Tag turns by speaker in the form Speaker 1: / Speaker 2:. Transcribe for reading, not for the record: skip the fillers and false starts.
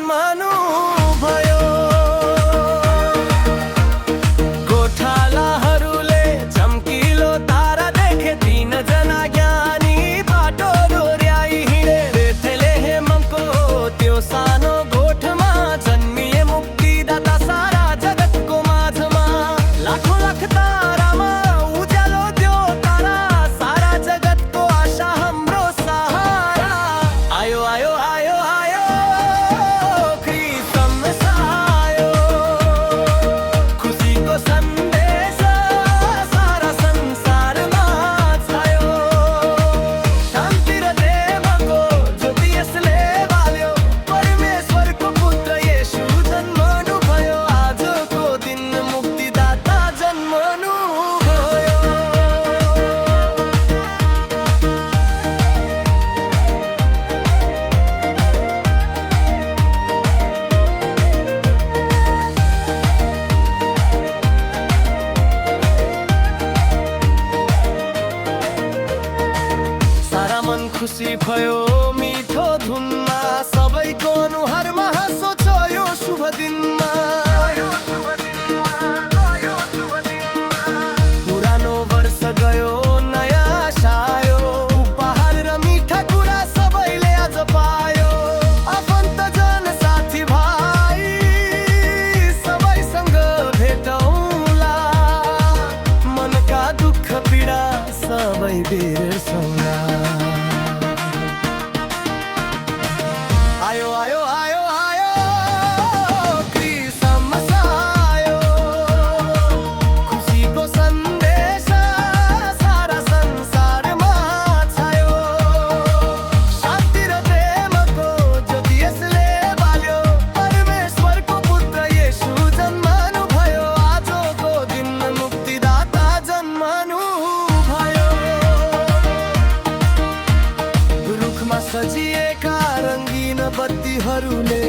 Speaker 1: जन्मनु भयो। गोठालाहरूले चम्किलो तारा देखे, 3 जना ज्ञानी बाटो दोहोर्याई हिँडे। बेथलेहेमको त्यो सानो गोठमा जन्मिए मुक्तिदाता सारा जगतको माझमा। लाखौं लाख तारामा उज्यालो त्यो तारा, सारा जगतको आशा हाम्रो सहारा। आयो आयो आयो आयो क्रिसमस आयो, खुसीको सन्देश सारा संसारमा छायो। शान्ति र प्रेमको ज्योति यसले बाल्यो, परमेश्वरको पुत्र येशू जन्मनु भयो। आजको दिन मुक्तिदाता जन्मनु भयो। सारा मन खुसी भयो मिठो धुनमा, सबैको अनुहारमा हाँसो छ यो शुभ दिनमा। पुरानो वर्ष गयो नयाँ आशा आयो, उपहार र मिठा कुरा सबैले आज पायो। आफन्तजन साथी भाइ सबैसँग भेटौँला, मनका दुःख पीडा सबै बिर्सौँला। आयो आयो आयो आयो क्रिसमस आयो, खुसीको सन्देश सारा संसारमा छायो। शान्ति र प्रेमको ज्योति यसले बाल्यो, परमेश्वरको पुत्र येशू जन्मनु भयो। आजको दिन मुक्तिदाता जन्मनु भयो। रुखमा सजिएका रङ्गीन बत्तीहरूले